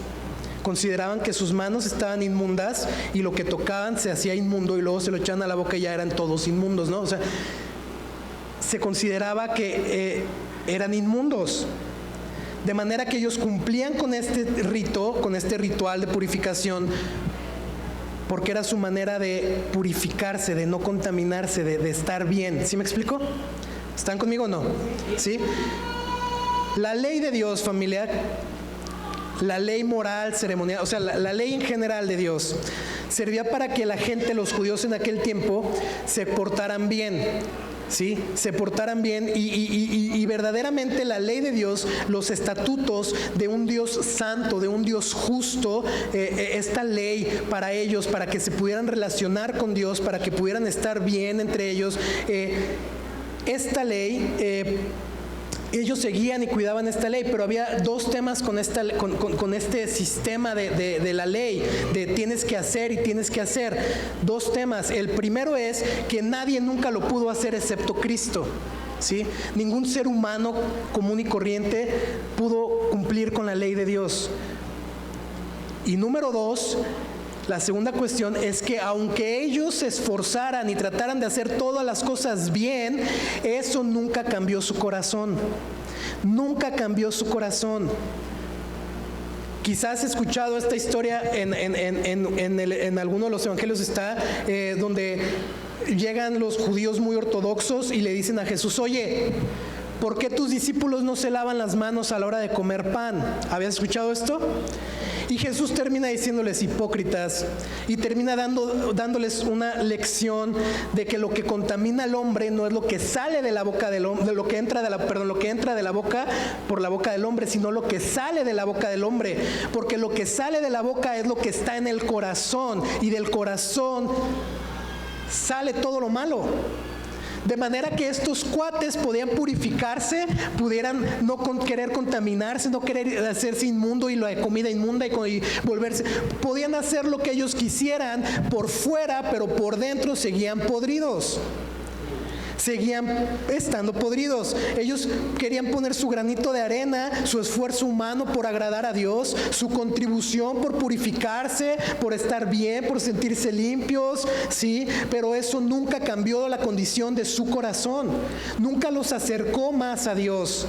Speaker 1: Consideraban que sus manos estaban inmundas y lo que tocaban se hacía inmundo y luego se lo echaban a la boca y ya eran todos inmundos, ¿no? O sea, se consideraba que eran inmundos. De manera que ellos cumplían con este rito, con este ritual de purificación, porque era su manera de purificarse, de no contaminarse, de estar bien. ¿Sí me explico? ¿Están conmigo o no? ¿Sí? La ley de Dios, familia, la ley moral, ceremonial, o sea, la ley en general de Dios, servía para que la gente, los judíos en aquel tiempo, se portaran bien. ¿Sí? Se portaran bien y verdaderamente la ley de Dios, los estatutos de un Dios santo, de un Dios justo, esta ley para ellos, para que se pudieran relacionar con Dios, para que pudieran estar bien entre ellos, esta ley, ellos seguían y cuidaban esta ley, pero había dos temas con este sistema de la ley, de tienes que hacer y tienes que hacer. Dos temas. El primero es que nadie nunca lo pudo hacer excepto Cristo. ¿Sí? Ningún ser humano común y corriente pudo cumplir con la ley de Dios. Y número dos, la segunda cuestión es que aunque ellos se esforzaran y trataran de hacer todas las cosas bien, eso nunca cambió su corazón. Nunca cambió su corazón. Quizás has escuchado esta historia en alguno de los evangelios, está donde llegan los judíos muy ortodoxos y le dicen a Jesús: oye, ¿por qué tus discípulos no se lavan las manos a la hora de comer pan? ¿Habías escuchado esto? Y Jesús termina diciéndoles: hipócritas, y termina dándoles una lección de que lo que contamina al hombre no es lo que sale de la boca del hombre, lo que entra de la boca por la boca del hombre, sino lo que sale de la boca del hombre, porque lo que sale de la boca es lo que está en el corazón, y del corazón sale todo lo malo. De manera que estos cuates podían purificarse, pudieran no querer contaminarse, no querer hacerse inmundo y la comida inmunda y volverse. Podían hacer lo que ellos quisieran por fuera, pero por dentro seguían podridos. Seguían estando podridos. Ellos querían poner su granito de arena, su esfuerzo humano por agradar a Dios, su contribución por purificarse, por estar bien, por sentirse limpios, ¿sí? Pero eso nunca cambió la condición de su corazón, nunca los acercó más a Dios.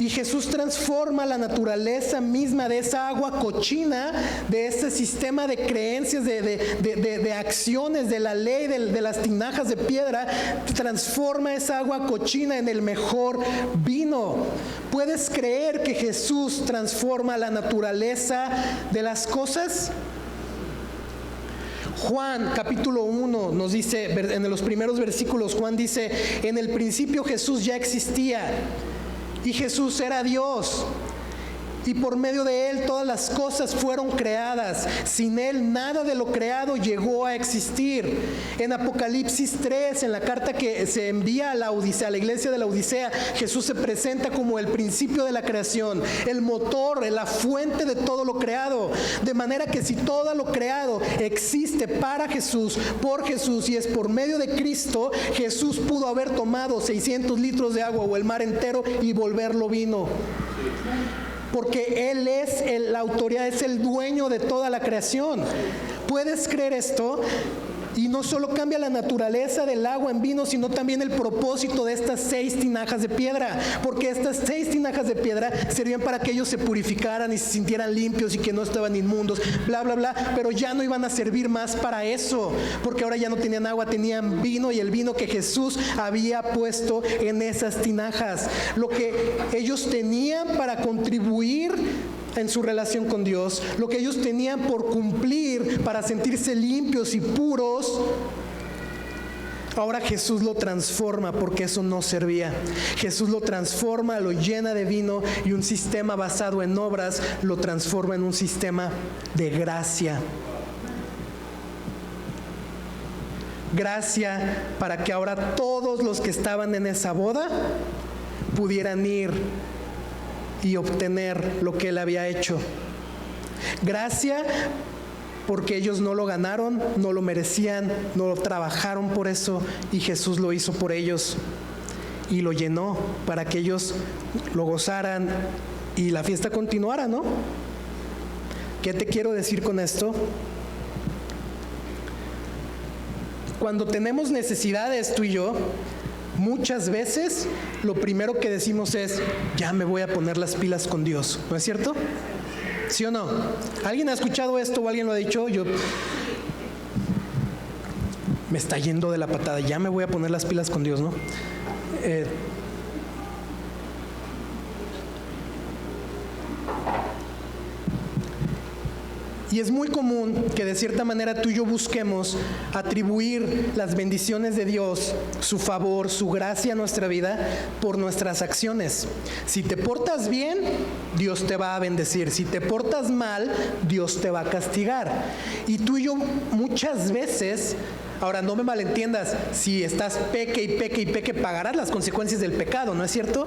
Speaker 1: Y Jesús transforma la naturaleza misma de esa agua cochina, de ese sistema de creencias, de acciones, de la ley, de las tinajas de piedra. Transforma esa agua cochina en el mejor vino. ¿Puedes creer que Jesús transforma la naturaleza de las cosas? Juan capítulo 1 nos dice, en los primeros versículos, Juan dice: en el principio Jesús ya existía y Jesús era Dios. Y por medio de Él todas las cosas fueron creadas. Sin Él nada de lo creado llegó a existir. En Apocalipsis 3, en la carta que se envía a la Odisea, a la iglesia de la Odisea, Jesús se presenta como el principio de la creación, el motor, la fuente de todo lo creado. De manera que si todo lo creado existe para Jesús, por Jesús, y es por medio de Cristo, Jesús pudo haber tomado 600 litros de agua o el mar entero y volverlo vino. Porque Él es la autoridad, es el dueño de toda la creación. ¿Puedes creer esto? Y no solo cambia la naturaleza del agua en vino, sino también el propósito de estas 6 tinajas de piedra. Porque estas 6 tinajas de piedra servían para que ellos se purificaran y se sintieran limpios y que no estaban inmundos, bla, bla, bla. Pero ya no iban a servir más para eso, porque ahora ya no tenían agua, tenían vino, y el vino que Jesús había puesto en esas tinajas. Lo que ellos tenían para contribuir en su relación con Dios, lo que ellos tenían por cumplir para sentirse limpios y puros, ahora Jesús lo transforma, porque eso no servía. Jesús lo transforma, lo llena de vino, y un sistema basado en obras lo transforma en un sistema de gracia. Gracia para que ahora todos los que estaban en esa boda pudieran ir y obtener lo que Él había hecho. Gracia porque ellos no lo ganaron, no lo merecían, no lo trabajaron por eso, y Jesús lo hizo por ellos y lo llenó para que ellos lo gozaran y la fiesta continuara, ¿no? ¿Qué te quiero decir con esto? Cuando tenemos necesidades, tú y yo, muchas veces lo primero que decimos es: ya me voy a poner las pilas con Dios, ¿no es cierto? ¿Sí o no? ¿Alguien ha escuchado esto o alguien lo ha dicho? Yo, me está yendo de la patada, ya me voy a poner las pilas con Dios, ¿no? Y es muy común que de cierta manera tú y yo busquemos atribuir las bendiciones de Dios, su favor, su gracia a nuestra vida por nuestras acciones. Si te portas bien, Dios te va a bendecir. Si te portas mal, Dios te va a castigar. Y tú y yo muchas veces, ahora no me malentiendas, si estás peque y peque y peque, pagarás las consecuencias del pecado, ¿no es cierto?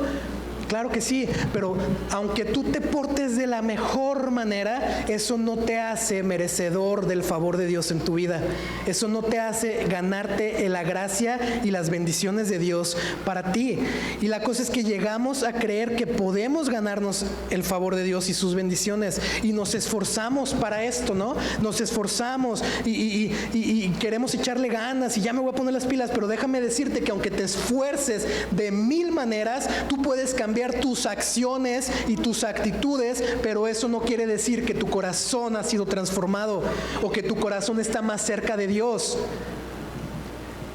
Speaker 1: Claro que sí, pero aunque tú te portes de la mejor manera, eso no te hace merecedor del favor de Dios en tu vida. Eso no te hace ganarte la gracia y las bendiciones de Dios para ti. Y la cosa es que llegamos a creer que podemos ganarnos el favor de Dios y sus bendiciones, y nos esforzamos para esto, ¿no? Nos esforzamos y queremos echarle ganas y ya me voy a poner las pilas, pero déjame decirte que aunque te esfuerces de 1000 maneras, tú puedes cambiar tus acciones y tus actitudes, pero eso no quiere decir que tu corazón ha sido transformado o que tu corazón está más cerca de Dios.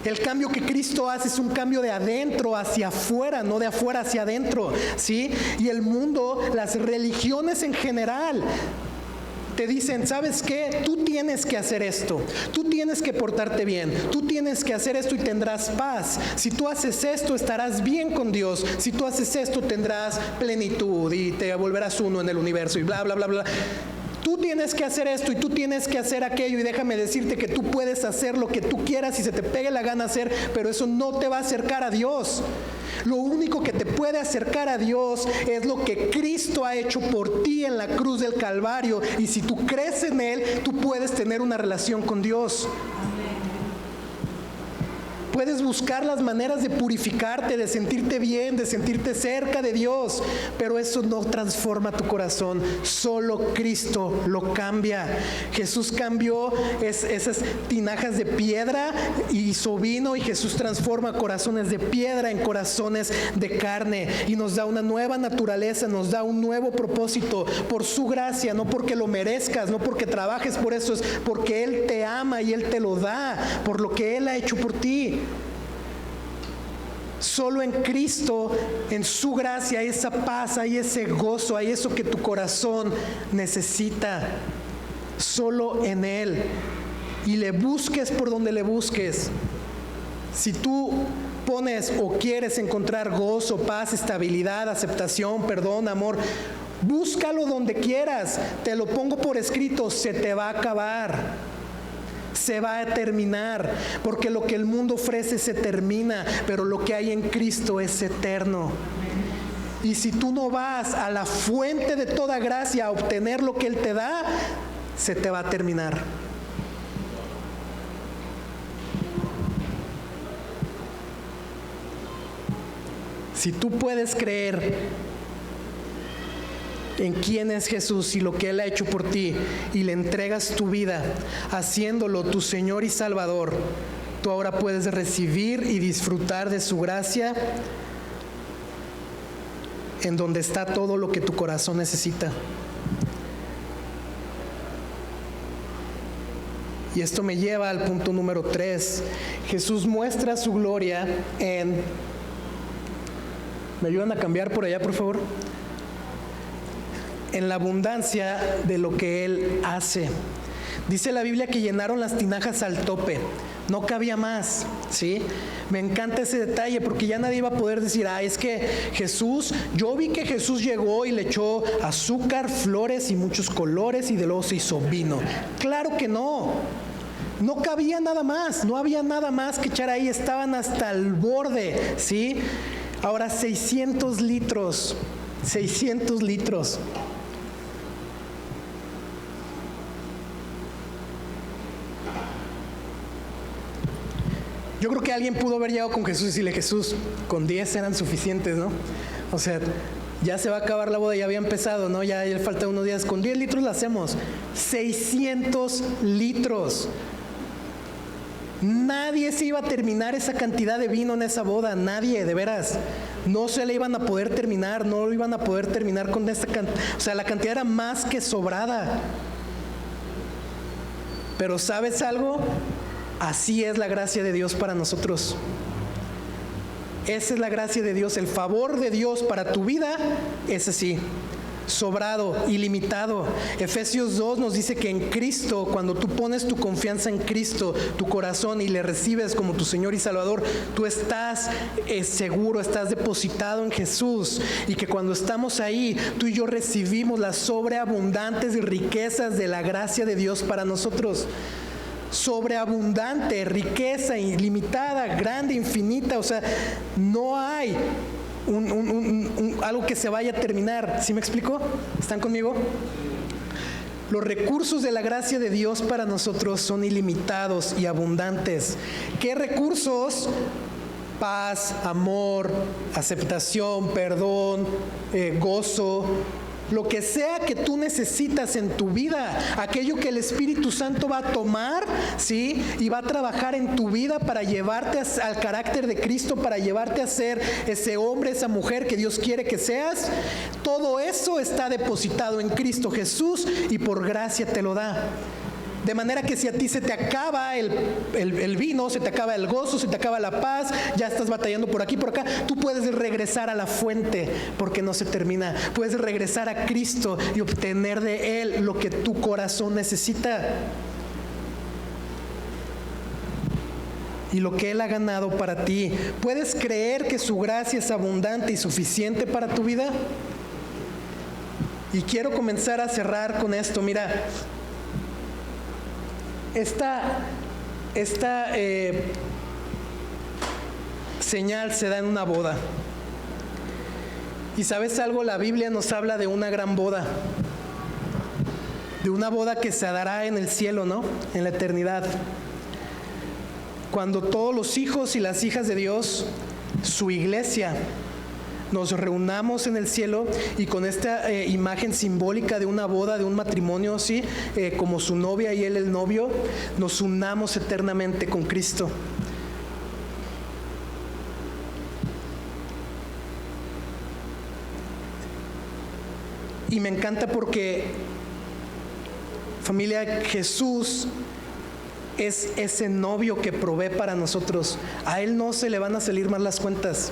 Speaker 1: El cambio que Cristo hace es un cambio de adentro hacia afuera, no de afuera hacia adentro, ¿sí? Y el mundo, las religiones en general, te dicen: ¿sabes qué? Tú tienes que hacer esto, tú tienes que portarte bien, tú tienes que hacer esto y tendrás paz. Si tú haces esto, estarás bien con Dios. Si tú haces esto, tendrás plenitud y te volverás uno en el universo y bla, bla, bla, bla. Tú tienes que hacer esto y tú tienes que hacer aquello, y déjame decirte que tú puedes hacer lo que tú quieras y se te pegue la gana hacer, pero eso no te va a acercar a Dios. Lo único que te puede acercar a Dios es lo que Cristo ha hecho por ti en la cruz del Calvario, y si tú crees en Él, tú puedes tener una relación con Dios. puedes buscar las maneras de purificarte, de sentirte bien, de sentirte cerca de Dios, pero eso no transforma tu corazón. Solo Cristo lo cambia. Jesús cambió esas tinajas de piedra y hizo vino, y Jesús transforma corazones de piedra en corazones de carne y nos da una nueva naturaleza, nos da un nuevo propósito por su gracia, no porque lo merezcas, no porque trabajes por eso, es porque Él te ama y Él te lo da, por lo que Él ha hecho por ti. Solo en Cristo, en su gracia, hay esa paz, hay ese gozo, hay eso que tu corazón necesita. Solo en Él. Y le busques por donde le busques. Si tú pones o quieres encontrar gozo, paz, estabilidad, aceptación, perdón, amor, búscalo donde quieras. Te lo pongo por escrito, se te va a acabar. Se va a terminar, porque lo que el mundo ofrece se termina, pero lo que hay en Cristo es eterno. Y si tú no vas a la fuente de toda gracia a obtener lo que Él te da, se te va a terminar. Si tú puedes creer en quién es Jesús y lo que Él ha hecho por ti, y le entregas tu vida haciéndolo tu Señor y Salvador, tú ahora puedes recibir y disfrutar de su gracia, en donde está todo lo que tu corazón necesita. Y esto me lleva al punto número 3. Jesús muestra su gloria en... ¿Me ayudan a cambiar por allá, por favor? En la abundancia de lo que Él hace. Dice la Biblia que llenaron las tinajas al tope, no cabía más, ¿sí? Me encanta ese detalle, porque ya nadie iba a poder decir, es que Jesús, yo vi que Jesús llegó y le echó azúcar, flores y muchos colores y de luego se hizo vino. Claro que no. No cabía nada más, no había nada más que echar ahí, estaban hasta el borde, ¿sí? Ahora 600 litros. Yo creo que alguien pudo haber llegado con Jesús y decirle, Jesús, con 10 eran suficientes, ¿no? O sea, ya se va a acabar la boda, ya había empezado, ¿no? Ya le faltan unos días, con 10 litros la hacemos. 600 litros. Nadie se iba a terminar esa cantidad de vino en esa boda, nadie, de veras. No se le iban a poder terminar, no lo iban a poder terminar con esta cantidad. O sea, la cantidad era más que sobrada. Pero ¿sabes algo? Así es la gracia de Dios para nosotros. Esa es la gracia de Dios, el favor de Dios para tu vida es así. Sobrado, ilimitado. Efesios 2 nos dice que en Cristo, cuando tú pones tu confianza en Cristo, tu corazón, y le recibes como tu Señor y Salvador, tú estás seguro, estás depositado en Jesús, y que cuando estamos ahí, tú y yo recibimos las sobreabundantes riquezas de la gracia de Dios para nosotros. Sobreabundante, riqueza ilimitada, grande, infinita. O sea, no hay algo que se vaya a terminar. ¿Sí me explico? ¿Están conmigo? Los recursos de la gracia de Dios para nosotros son ilimitados y abundantes. ¿Qué recursos? Paz, amor, aceptación, perdón, gozo. Lo que sea que tú necesitas en tu vida, aquello que el Espíritu Santo va a tomar, ¿sí? Y va a trabajar en tu vida para llevarte al carácter de Cristo, para llevarte a ser ese hombre, esa mujer que Dios quiere que seas. Todo eso está depositado en Cristo Jesús y por gracia te lo da. De manera que si a ti se te acaba el vino, se te acaba el gozo, se te acaba la paz, ya estás batallando por aquí, por acá, tú puedes regresar a la fuente porque no se termina. Puedes regresar a Cristo y obtener de Él lo que tu corazón necesita. Y lo que Él ha ganado para ti. ¿Puedes creer que su gracia es abundante y suficiente para tu vida? Y quiero comenzar a cerrar con esto. Mira, esta señal se da en una boda. Y ¿sabes algo? La Biblia nos habla de una gran boda. De una boda que se dará en el cielo, ¿no? En la eternidad. cuando todos los hijos y las hijas de Dios, su iglesia, nos reunamos en el cielo y con esta imagen simbólica de una boda, de un matrimonio, ¿sí? Como su novia y él el novio, nos unamos eternamente con Cristo. Y me encanta porque, familia, Jesús es ese novio que provee para nosotros. A Él no se le van a salir mal las cuentas.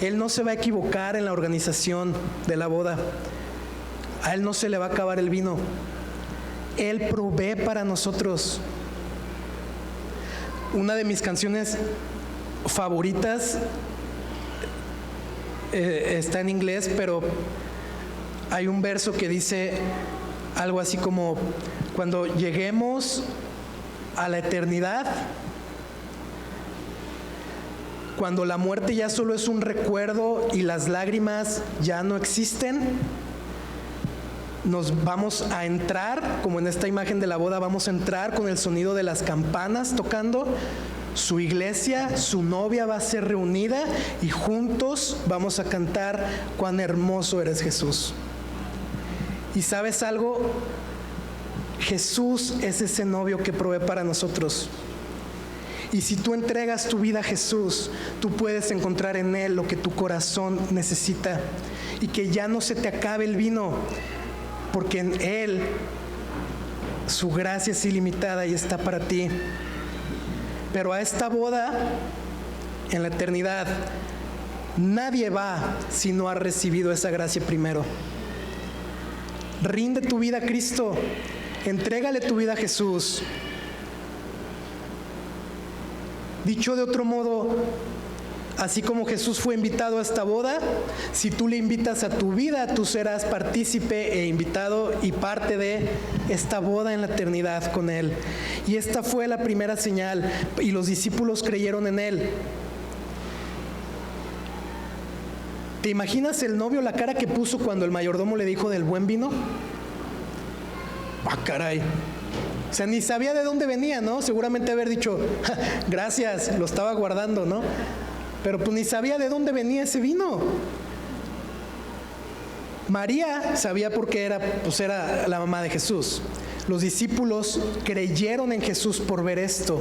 Speaker 1: Él no se va a equivocar en la organización de la boda. A Él no se le va a acabar el vino. Él provee para nosotros. Una de mis canciones favoritas está en inglés, pero hay un verso que dice algo así como: cuando lleguemos a la eternidad, cuando la muerte ya solo es un recuerdo y las lágrimas ya no existen, nos vamos a entrar, como en esta imagen de la boda, vamos a entrar con el sonido de las campanas tocando. Su iglesia, su novia va a ser reunida y juntos vamos a cantar: cuán hermoso eres, Jesús. ¿Y sabes algo? Jesús es ese novio que provee para nosotros. Y si tú entregas tu vida a Jesús, tú puedes encontrar en Él lo que tu corazón necesita. Y que ya no se te acabe el vino, porque en Él su gracia es ilimitada y está para ti. Pero a esta boda, en la eternidad, nadie va si no ha recibido esa gracia primero. Rinde tu vida a Cristo, entrégale tu vida a Jesús. Dicho de otro modo, así como Jesús fue invitado a esta boda, si tú le invitas a tu vida, tú serás partícipe e invitado y parte de esta boda en la eternidad con Él. Y esta fue la primera señal, y los discípulos creyeron en Él. ¿Te imaginas el novio, la cara que puso cuando el mayordomo le dijo del buen vino? ¡Ah, caray! O sea, ni sabía de dónde venía, ¿no? Seguramente haber dicho: gracias, lo estaba guardando, ¿no? Pero pues ni sabía de dónde venía ese vino. María sabía porque era la mamá de Jesús. Los discípulos creyeron en Jesús por ver esto.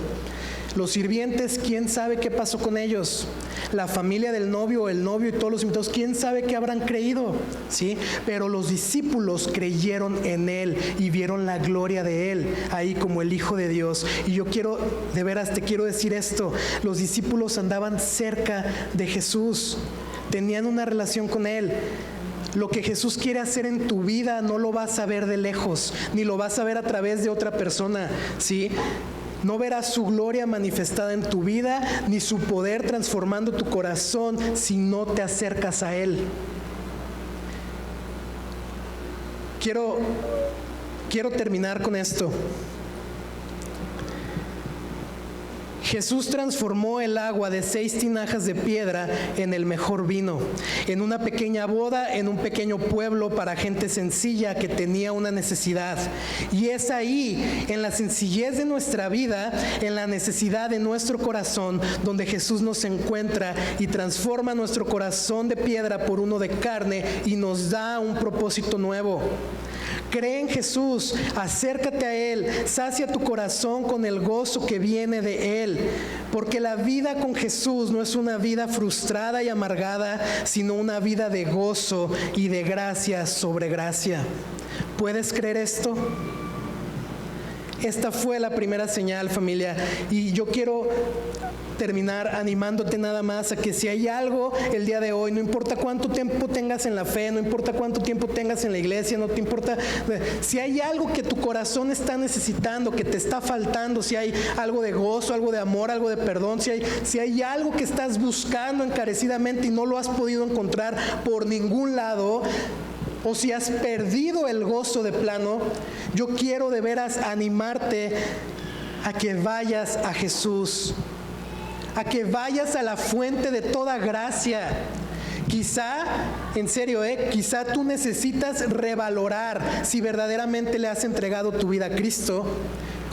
Speaker 1: Los sirvientes, ¿quién sabe qué pasó con ellos? La familia del novio, el novio y todos los invitados, ¿quién sabe qué habrán creído? ¿Sí? Pero los discípulos creyeron en Él y vieron la gloria de Él ahí como el Hijo de Dios. Y yo quiero, de veras te quiero decir esto: los discípulos andaban cerca de Jesús, tenían una relación con Él. Lo que Jesús quiere hacer en tu vida no lo vas a ver de lejos, ni lo vas a ver a través de otra persona, ¿sí? No verás su gloria manifestada en tu vida, ni su poder transformando tu corazón si no te acercas a Él. Quiero terminar con esto. Jesús transformó el agua de 6 tinajas de piedra en el mejor vino, en una pequeña boda, en un pequeño pueblo para gente sencilla que tenía una necesidad. Y es ahí, en la sencillez de nuestra vida, en la necesidad de nuestro corazón, donde Jesús nos encuentra y transforma nuestro corazón de piedra por uno de carne y nos da un propósito nuevo. Cree en Jesús, acércate a Él, sacia tu corazón con el gozo que viene de Él, porque la vida con Jesús no es una vida frustrada y amargada, sino una vida de gozo y de gracia sobre gracia. ¿Puedes creer esto? Esta fue la primera señal, familia, y yo quiero terminar animándote nada más a que si hay algo el día de hoy, no importa cuánto tiempo tengas en la fe, no importa cuánto tiempo tengas en la iglesia, no te importa, si hay algo que tu corazón está necesitando, que te está faltando, si hay algo de gozo, algo de amor, algo de perdón, si hay algo que estás buscando encarecidamente y no lo has podido encontrar por ningún lado, o si has perdido el gozo de plano, yo quiero de veras animarte a que vayas a Jesús, a que vayas a la fuente de toda gracia. Quizá, en serio, quizá tú necesitas revalorar si verdaderamente le has entregado tu vida a Cristo.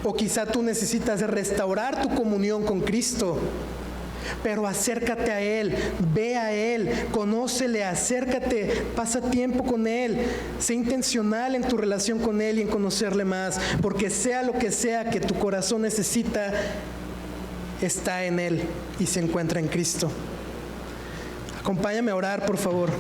Speaker 1: O quizá tú necesitas restaurar tu comunión con Cristo. Pero acércate a Él, ve a Él, conócele, acércate, pasa tiempo con Él, sé intencional en tu relación con Él y en conocerle más, porque sea lo que sea que tu corazón necesita, está en Él y se encuentra en Cristo. Acompáñame a orar, por favor.